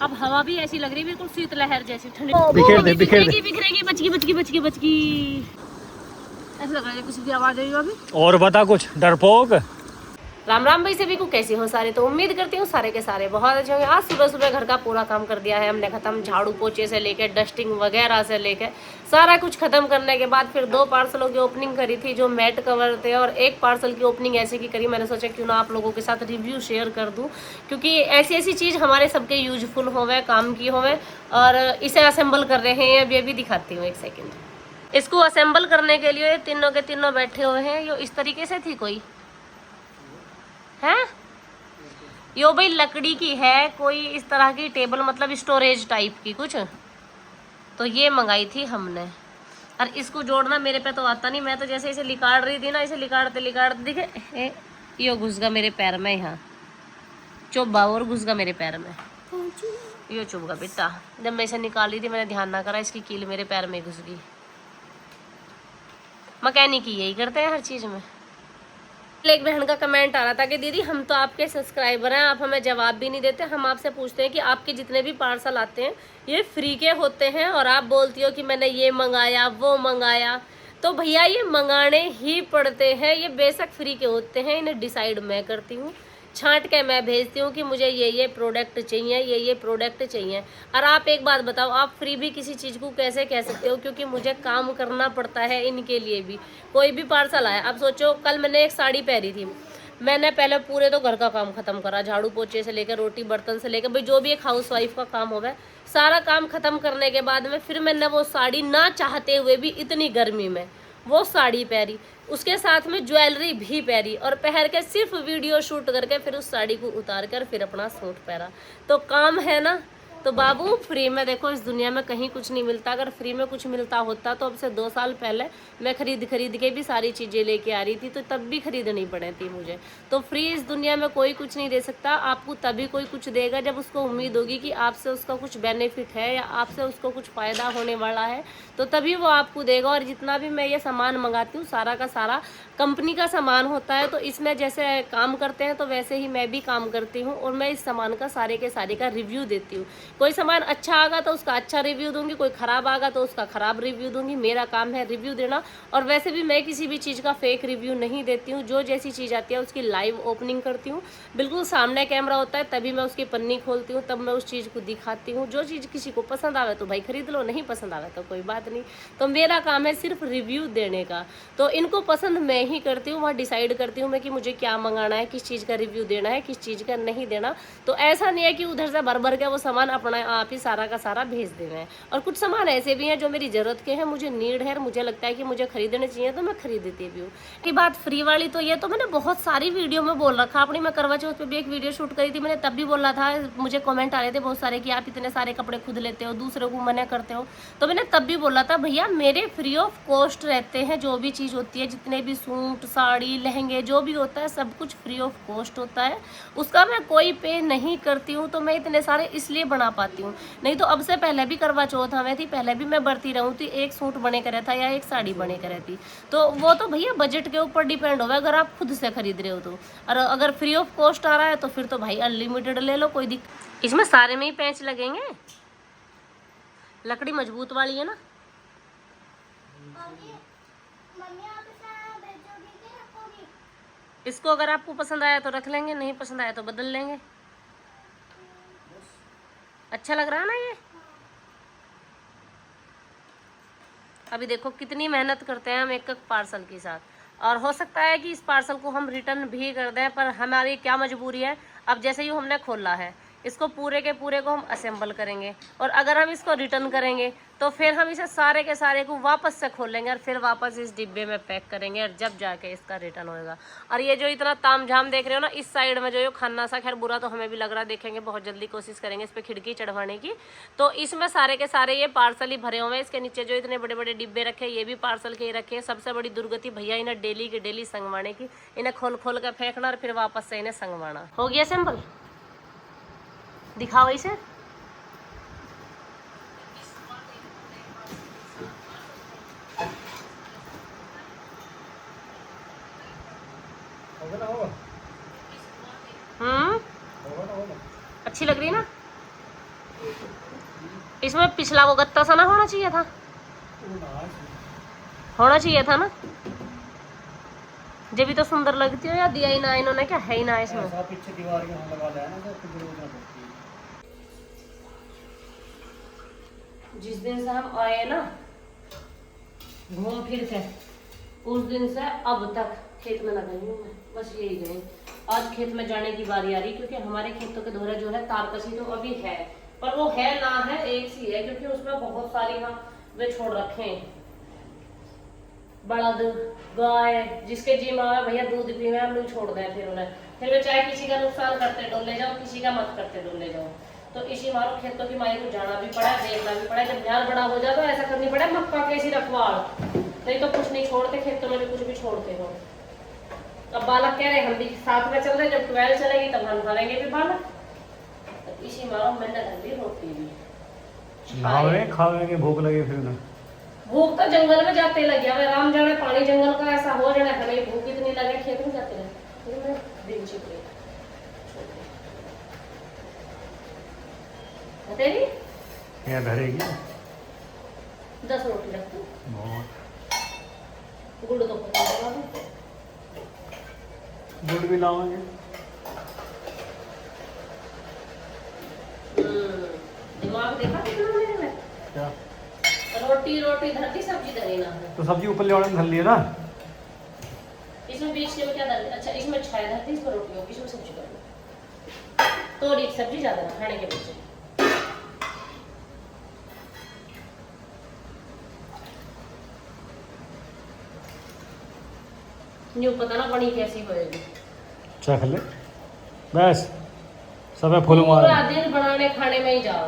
अब हवा भी ऐसी लग रही है बिल्कुल शीतलहर जैसी ठंडी। बिखेरेगी बचकी ऐसा लग रहा है किसी की आवाज आई अभी। और बता कुछ डरपोक। राम राम भाई, सभी को कैसे हो सारे। तो उम्मीद करती हूँ सारे के सारे बहुत अच्छे होंगे। आज सुबह सुबह घर का पूरा काम कर दिया है हमने खत्म, झाड़ू पोछे से लेके डस्टिंग वगैरह से लेके सारा कुछ खत्म करने के बाद फिर 2 पार्सलों की ओपनिंग करी थी जो मैट कवर थे, और 1 पार्सल की ओपनिंग ऐसे की करी। मैंने सोचा क्यों ना आप लोगों के साथ रिव्यू शेयर कर दूँ, क्योंकि ऐसी ऐसी चीज़ हमारे सबके यूजफुल होवे, काम की होवे। और इसे असेंबल कर रहे हैं, अब ये भी दिखाती हूँ 1 सेकेंड। इसको असेंबल करने के लिए तीनों के तीनों बैठे हुए हैं। यो इस तरीके से थी कोई है, यो भाई लकड़ी की है कोई इस तरह की टेबल, मतलब स्टोरेज टाइप की कुछ। तो ये मंगाई थी हमने, और इसको जोड़ना मेरे पे तो आता नहीं। मैं तो जैसे इसे लिकाड़ रही थी ना, इसे लिकाड़ते लिकाड़ते दिखे यो घुस गया मेरे पैर में, यहाँ चुभा और घुस गया मेरे पैर में। यो चुभ गया बेटा। जब मैं इसे निकाली थी मैंने ध्यान ना करा, इसकी कील मेरे पैर में घुस गई। मैकेनिक ही यही करते हैं हर चीज में। एक बहन का कमेंट आ रहा था कि दीदी हम तो आपके सब्सक्राइबर हैं, आप हमें जवाब भी नहीं देते। हम आपसे पूछते हैं कि आपके जितने भी पार्सल आते हैं ये फ्री के होते हैं, और आप बोलती हो कि मैंने ये मंगाया वो मंगाया। तो भैया ये मंगाने ही पड़ते हैं, ये बेशक फ्री के होते हैं, इन्हें डिसाइड मैं करती हूँ, छांट के मैं भेजती हूँ कि मुझे ये प्रोडक्ट चाहिए, ये प्रोडक्ट चाहिए। और आप एक बात बताओ, आप फ्री भी किसी चीज़ को कैसे कह सकते हो, क्योंकि मुझे काम करना पड़ता है इनके लिए भी। कोई भी पार्सल आया, अब सोचो कल मैंने एक साड़ी पहनी थी, मैंने पहले पूरे तो घर का काम खत्म करा, झाड़ू पोछे से लेकर रोटी बर्तन से लेकर भाई जो भी एक हाउस वाइफ का काम होगा, सारा काम खत्म करने के बाद में फिर मैंने वो साड़ी ना चाहते हुए भी इतनी गर्मी में वो साड़ी पहनी, उसके साथ में ज्वेलरी भी पहनी, और पहन के सिर्फ वीडियो शूट करके फिर उस साड़ी को उतार कर फिर अपना सूट पहना। तो काम है ना। तो बाबू फ्री में देखो इस दुनिया में कहीं कुछ नहीं मिलता। अगर फ्री में कुछ मिलता होता तो अब से 2 साल पहले मैं खरीद के भी सारी चीज़ें लेके आ रही थी, तो तब भी खरीदनी पड़ी थी मुझे। तो फ्री इस दुनिया में कोई कुछ नहीं दे सकता। आपको तभी कोई कुछ देगा जब उसको उम्मीद होगी कि आपसे उसका कुछ बेनिफिट है या आपसे उसको कुछ फ़ायदा होने वाला है, तो तभी वो आपको देगा। और जितना भी मैं ये सामान मंगाती हूँ सारा का सारा कंपनी का सामान होता है, तो इसमें जैसे काम करते हैं तो वैसे ही मैं भी काम करती हूँ, और मैं इस सामान का सारे के सारे का रिव्यू देती हूँ। कोई सामान अच्छा आगा तो उसका अच्छा रिव्यू दूंगी, कोई ख़राब आगा तो उसका ख़राब रिव्यू दूंगी। मेरा काम है रिव्यू देना। और वैसे भी मैं किसी भी चीज़ का फेक रिव्यू नहीं देती हूँ। जो जैसी चीज़ आती है उसकी लाइव ओपनिंग करती हूँ, बिल्कुल सामने कैमरा होता है तभी मैं उसकी पन्नी खोलती हूँ, तब मैं उस चीज़ को दिखाती हूँ। जो चीज़ किसी को पसंद आवे तो भाई खरीद लो, नहीं पसंद आवे तो कोई बात नहीं। तो मेरा काम है सिर्फ रिव्यू देने का। तो इनको पसंद मैं ही करती हूँ, वहाँ डिसाइड करती हूँ मैं कि मुझे क्या मंगाना है, किस चीज़ का रिव्यू देना है, किस चीज़ का नहीं देना। तो ऐसा नहीं है कि उधर से भर भर के वो सामान अपना आप ही सारा का सारा भेज देना है। और कुछ सामान ऐसे भी हैं जो मेरी ज़रूरत के हैं, मुझे नीड है, मुझे लगता है कि मुझे खरीदने चाहिए तो मैं खरीद देती भी हूँ। की बात फ्री वाली तो ये तो मैंने बहुत सारी वीडियो में बोल रखा। अपनी मैं करवा चौथ पे भी एक वीडियो शूट करी थी, मैंने तब भी बोला था। मुझे कमेंट आ रहे थे बहुत सारे कि आप इतने सारे कपड़े खुद लेते हो, दूसरे को मना करते हो। तो मैंने तब भी बोला था भैया मेरे फ्री ऑफ कॉस्ट रहते हैं, जो भी चीज़ होती है, जितने भी सूट साड़ी लहंगे जो भी होता है सब कुछ फ्री ऑफ कॉस्ट होता है, उसका मैं कोई पे नहीं करती हूँ। तो मैं इतने सारे इसलिए बना पाती हूँ, नहीं तो अब से पहले भी करवा चौथ हमें थी, पहले भी मैं बरती रहूँ थी, एक सूट बने करे था या एक साड़ी बने करे थी। तो वो तो भैया बजट के ऊपर डिपेंड होगा, अगर आप खुद से खरीद रहे हो तो। और अगर फ्री ऑफ कॉस्ट आ रहा है तो फिर तो भाई अनलिमिटेड ले लो, कोई दिक्कत। इसमें सारे में ही पैंच लगेंगे, लकड़ी मजबूत वाली है ना। इसको अगर आपको पसंद आया तो रख लेंगे, नहीं पसंद आया तो बदल लेंगे। अच्छा लग रहा है ना ये। अभी देखो कितनी मेहनत करते हैं हम एक एक पार्सल के साथ, और हो सकता है कि इस पार्सल को हम रिटर्न भी कर दें, पर हमारी क्या मजबूरी है। अब जैसे ही हमने खोला है, इसको पूरे के पूरे को हम असेंबल करेंगे, और अगर हम इसको रिटर्न करेंगे तो फिर हम इसे सारे के सारे को वापस से खोलेंगे और फिर वापस इस डिब्बे में पैक करेंगे, और जब जाके इसका रिटर्न होएगा। और ये जो इतना तामझाम देख रहे हो ना इस साइड में, जो ये खाना सा, खैर बुरा तो हमें भी लग रहा है, देखेंगे बहुत जल्दी कोशिश करेंगे इस पर खिड़की चढ़वाने की। तो इसमें सारे के सारे ये पार्सल ही भरे हुए हैं। इसके नीचे जो इतने बड़े बड़े डिब्बे रखे ये भी पार्सल के ही रखे हैं। सबसे बड़ी दुर्गति भैया इन्हें डेली के डेली संगवाने की, इन्हें खोल खोल कर फेंकना और फिर वापस से इन्हें संगवाना। हो गया सिंपल, दिखाओ इसे। अच्छी लग रही है ना। इसमें पिछला वो गत्ता सा ना होना चाहिए था, होना चाहिए था ना, जब भी तो सुंदर लगती हो। या दिया ही ना इन्होंने, क्या है ही ना इसमें। पीछे दीवार के लगा दिया ना, तो कुछ जरूरत नहीं पड़ती। जिस दिन से हम आए ना घूम फिर के, उस दिन से अब तक खेत में लगाई हूँ मैं, बस यही गई। आज खेत में जाने की बारी आ रही, क्योंकि हमारे खेतों के दोहरे जो है तारकसी तो अभी है, पर वो है ना है एक सी है, क्योंकि उसमें बहुत सारी हम वे छोड़ रखे हैं, बड़द गाय, जिसके जी माँ भैया दूध पीवे हम लोग छोड़ दें, फिर उन्हें फिर वे चाहे किसी का नुकसान करते डोले जाओ, किसी का मत करते डोले जाओ। तो इसी मारो खेतों की माई को जाना भी पड़ा, देखना भी पड़ा, जब ध्यान बड़ा हो जाए तो ऐसा करनी पड़े मक्का कैसी रखवाड़, नहीं तो कुछ नहीं छोड़ते खेतों में भी, कुछ भी छोड़ते हो। अब बालक कह रहे हम भी साथ में चल रहे, जब 12 चलेगी तब हम भरेंगे भी बालक। तो इसी मारो मैंने ठंडी रोटी भी खावे भूख लगे फिर ना, भूख तो जंगल में जाते लगे, अब राम जाने पानी जंगल का ऐसा हो जाना, हमें भूख इतनी लगे खेत में जाते रहे। दिन छिप रही तेरी यहाँ धरेगी 10 रोटी रख दो, बहुत। गुड़ तो पका दो, गुड़ भी लाओगे? दिमाग देखा कितना मेरे में, क्या रोटी रोटी धरती सब्जी धरी ना है। तो सब्जी ऊपर ले वाले में धर लिया ना, इसमें बीच में क्या धरती, अच्छा इसमें छाया धरती, इसमें रोटी होगी, इसमें सब्जी कर लो, थोड़ी सब्जी ज्यादा ना खाने के पीछे। न्यू पता ना बनी कैसी होएगी, चख ले बस, सब है फुल मार। पूरा दिन बनाने खाने में ही जाओ,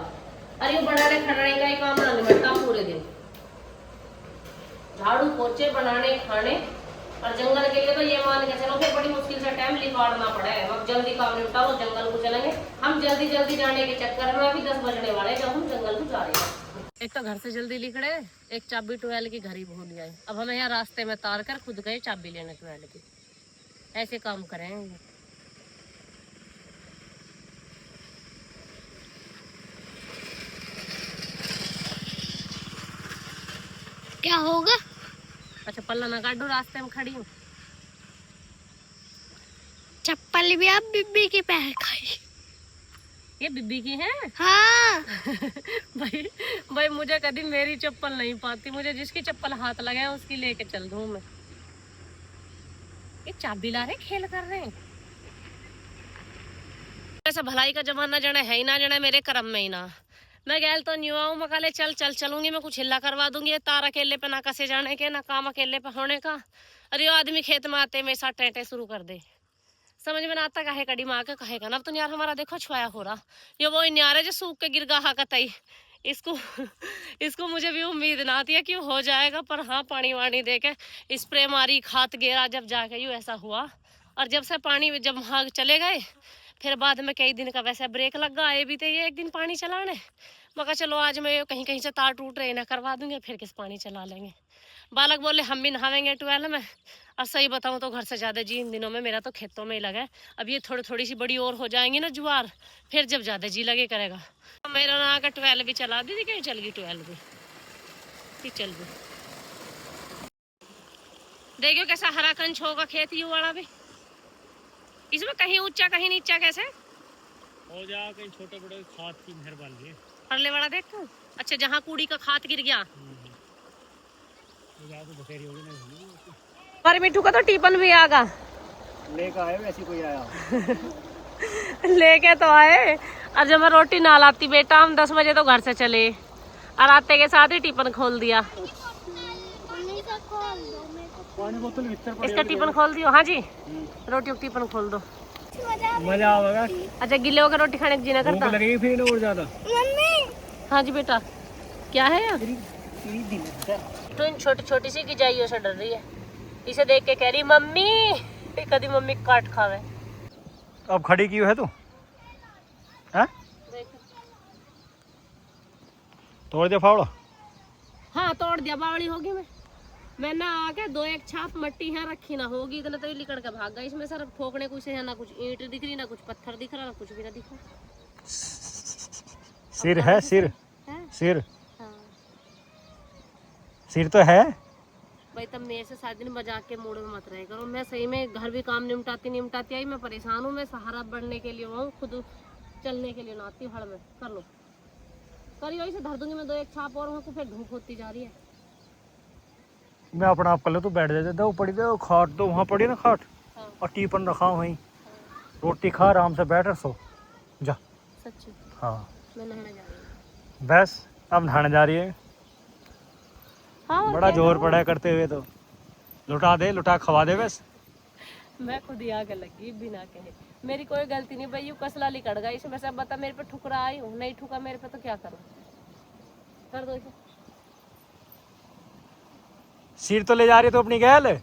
अरे बनाने खाने का ही काम ना निपटता पूरे दिन, झाड़ू पोछे बनाने खाने। और जंगल के लिए तो ये मान के चलो फिर बड़ी मुश्किल से टाइम निकालना पड़ा है, अब जल्दी काम निपटाओ जंगल को चलेंगे हम, जल्दी जल्दी जाने के चक्कर में अभी 10 बजने वाले जब हम जंगल को जा रहे हैं। एक तो घर से जल्दी निकले, एक चाबी ट्वेल की घर ही भूल गए, अब हमें यहाँ रास्ते में तार कर खुद गए चाबी लेने ट्वेल की, ऐसे काम करेंगे। क्या होगा? अच्छा पल्ला ना काटो, रास्ते में खड़ी हूँ। चप्पल भी आप बिब्बी की पहन खाई। ये बिब्बी की है? हाँ। भाई भाई मुझे कभी मेरी चप्पल नहीं पाती, मुझे जिसकी चप्पल हाथ लगे उसकी लेके चल दूँ मैं। ये चाबी ला रहे खेल कर रहे हैं, ऐसा भलाई का जमाना जने है ही ना, जने मेरे कर्म में ही ना। मैं गैल तो न्यू आऊँ, मैं कहले चल चल चलूंगी, मैं कुछ हिला करवा दूंगी, ये तार अकेले पे ना कसे जाने के, ना काम अकेले पे होने का। अरे आदमी खेत में आते में साथ टेंटे शुरू कर दे, समझ में ना आता काहे कड़ी माँ के कहे का ना। अब तो यार हमारा देखो छुआया हो रहा, ये वो न्यारे जो सूख के गिर गा कतई, इसको इसको मुझे भी उम्मीद ना आती है कि हो जाएगा, पर हाँ पानी वानी दे के स्प्रे मारी, खाद गेरा, जब जाके यूँ ऐसा हुआ। और जब से पानी जब वहाँ चले गए, फिर बाद में कई दिन का वैसे ब्रेक लग गया, आए भी थे ये एक दिन पानी चलाने, मगर चलो आज मैं कहीं कहीं से तार टूट रहे ना करवा दूंगे, फिर किस पानी चला लेंगे। बालक बोले हम भी नहावेंगे ट्वेल में। और सही बताऊं तो घर से ज़्यादा जी इन दिनों में मेरा तो खेतों में ही लगा है। अब ये थोड़ी थोड़ी सी बड़ी और हो जाएंगी ना ज्वार, फिर जब ज़्यादा जी लगे करेगा। मेरा ना आकर ट्वेल भी चला दी थी, कहीं चल गई ट्वेल भी चल गई। देखो कैसा हरा कंच होगा खेत यू वाला भी, इसमें कहीं ऊंचा कहीं नीचा कैसे हो जा, कहीं छोटे बड़े खाद की मेहरबानी है। परले वाला देख तू, अच्छा जहाँ कूड़ी का खाद गिर गया, पर मिठू का तो टिफिन भी आगा लेके आए, वैसे कोई आया लेके तो आए। और जब मैं रोटी ना लाती बेटा, हम 10 बजे तो घर से चले, और आते के साथ ही टिफिन खोल दिया। पानी बोतल भीतर इसका टिफिन खोल दियो। हाँ जी, रोटी का टिफिन खोल दो, मजा आएगा। अच्छा गिले होकर रोटी खाने की जी ना करता, लगेगी फिर और ज्यादा। हाँ जी बेटा, क्या है यार तो इन छोटी छोटी सी की जाइयो से डर रही है, इसे देख के कह रही मम्मी, कभी मम्मी काट खावे। अब खड़ी क्यों है तू? हैं? तोड़ दिया फावड़ा? हाँ तोड़ दिया, बावड़ी होगी। मैंने आके 2-1 छाप मट्टी है रखी ना होगी, इतना तो लिकड़ के भाग गया। इसमें सर ठोकने कुछ है ना, कुछ ईंट दिख रही ना कुछ पत्थर दिख रहा, ना कुछ भी ना दिखा। सिर है, सिर सिर हाँ सिर तो है। भाई तब मेरे से सारे दिन मजाक के मूड में मत रहे करो। मैं सही में घर भी काम निपटाती आई मैं परेशान हूँ। मैं सहारा बनने के लिए हूँ, खुद चलने के लिए ना आती हूँ। हड़ में कर लो करियो, इसे धर दूंगी मैं 2 एक छाप और वहाँ को फिर धूप होती जा रही है। मैं अपना आप कर लो, तू बैठ जाते पड़ी दे खाट तो वहाँ पड़ी ना खाट हाँ और टीपन रखा वहीं, रोटी खा आराम से बैठ और सो जा। सच्ची हाँ मैं नहाने जा रही हूँ। बस अब नहाने जा रही है। हाँ बड़ा जोर पड़ा है करते हुए, तो लुटा दे, लुटा खवा दे बस। मैं खुद ही आगे लगी बिना कहे। मेरी कोई गलती नहीं भाई, यू कसला लिकड़ गई इसे। वैसे बता मेरे पे ठुकरा आई हूँ, नहीं ठुका मेरे पे तो क्या करूँ। कर दो इसे। सिर तो ले जा रही है तो अपनी गैल,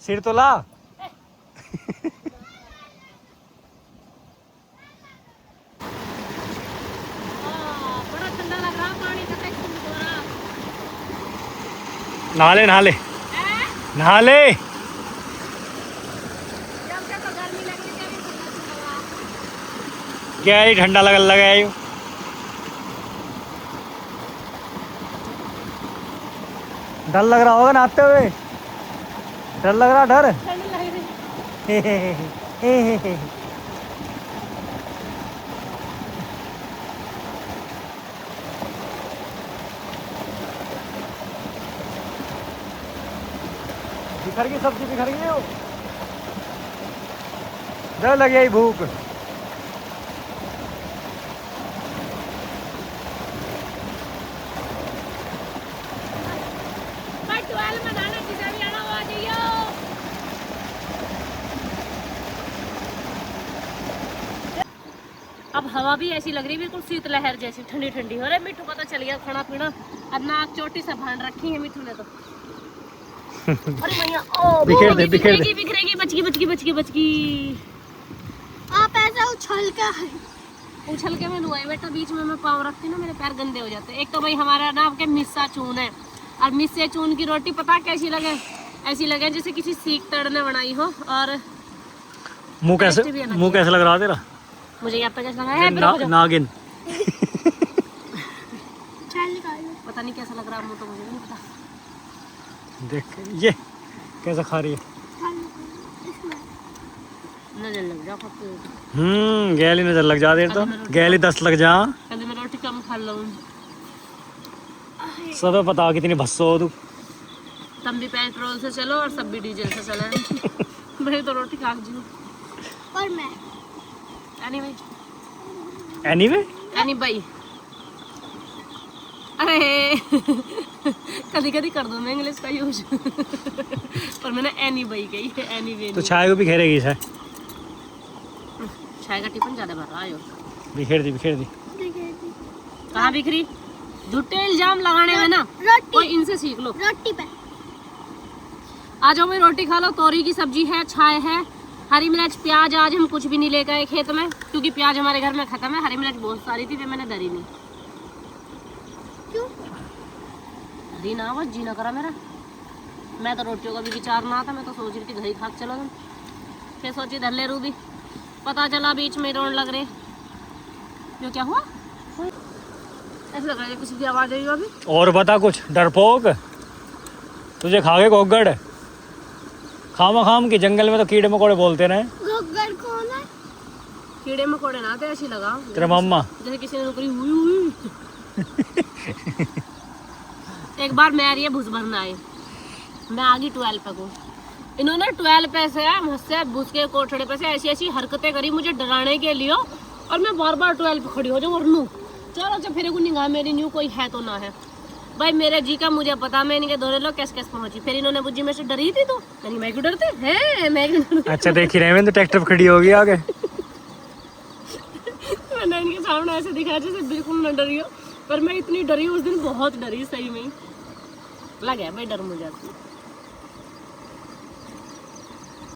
सिर तो ला। बड़ा ठंडा लग रहा पानी का टेक्सचर हो रहा। नहा ले नहा ले नहा ले। जब से तो गर्मी लग रही है ठंडा लग रहा। क्या है ठंडा लगा है यू। डर लग रहा होगा नहाते हुए, डर लग रहा, डर। ठंड लग रही। बिखर गई सब्जी, बिखर गई हो, डर लग गई भूख। भाई 12 में नहाना, जिसे भी आना वो आ जाइयो। अब हवा भी ऐसी लग रही है बिल्कुल शीतलहर जैसी, ठंडी ठंडी हो रही। मिठू पता चल गया खाना पीना, अब नाक चोटी से भान रखी है मिठू ने तो। अरे भैया ओ बिखेर दे, बिखेर दे। बिखरेगी, बचगी। आप ऐसा उछल के उछल के मैं नुआई बेटा, बीच में मैं पाँव रखती ना मेरे पैर गंदे हो जाते। एक तो भाई हमारा ना आपके मिस्सा चून है, और मिस्से चून की रोटी पता कैसी लगे, ऐसी लगे जैसे किसी सीख तड़ने बनाई हो। और मुंह कैसे लग रहा तेरा? मुझे यहाँ पे कैसा लगा है नागिन। पता नहीं कैसा लग रहा है मुँह, तो मुझे नहीं पता। देख ये कैसा खा रही है। नजर लग जा गैली नजर लग जा, देर तो गैली 10 लग जा। कभी मैं रोटी कम खा लूँ। सब पता कितनी भस्सो हो तू। तुम भी पेट्रोल से चलो और सब भी डीजल से चले। मैं तो रोटी खा जी। और मैं एनी भाई अरे कभी कर दूँ मैं इंग्लिश का यूज। पर मैंने एनी भाई कही है, एनी वे। तो चाय को भी घेरेगी चाय। चाय का टिफिन ज्यादा भर रहा है। बिखेर दी कहाँ बिखरी? झूठे इल्जाम लगाने में ना, कोई इनसे सीख लो। रोटी पे आ जाओ भाई रोटी खा लो। तोरी की सब्जी है, छाय है, हरी मिर्च, प्याज। आज हम कुछ भी नहीं लेकर आए खेत में, क्योंकि प्याज हमारे घर में खत्म है। हरी मिर्च बहुत सारी थी, मैंने धरी नहीं। क्यों? धरी ना, बस जी ना करा मेरा। मैं तो रोटियों का भी विचार ना था, मैं तो सोच रही थी घर ही खा के चलो तुम। फिर सोची धर ले रूबी, पता चला बीच में रोड लग रहे। जो क्या हुआ ऐसा लग रहा है किसी की आवाज आई अभी। और बता कुछ, डरपोक तुझे खा गए गोगड़। खाम की जंगल में तो कीड़े मकोड़े बोलते रहे। गोगड़ कौन है? कीड़े मकोड़े ना थे, ऐसी लगा तेरा मम्मा जैसे किसी ने नौकरी हुई। एक बार मैं रही है भूस भरना आए, मैं आ गई 12 पे को। इन्होंने 12 पे से मुझसे भूस के कोठड़े पे से ऐसी हरकतें करी मुझे डराने के लिए, और मैं बार 12 पे खड़ी हो जाऊँ और नू चलो जब फिर निगाह मेरी न्यू कोई है तो ना है। भाई मेरे जी का मुझे पता, मैं इनके दोनों लोग कैसे पहुंची। फिर इन्होंने बुज्जी में से डरी थी, तो नहीं मैं क्यों डरते हैं, मैं क्यों डरती? अच्छा देख ही रहे हैं, तो ट्रैक्टर पे खड़ी होगी आगे। मैंने इनके सामने ऐसे दिखाया जैसे बिल्कुल न डरी हो, पर मैं इतनी डरी उस दिन, बहुत डरी सही में। लग गया भाई डर मुझे।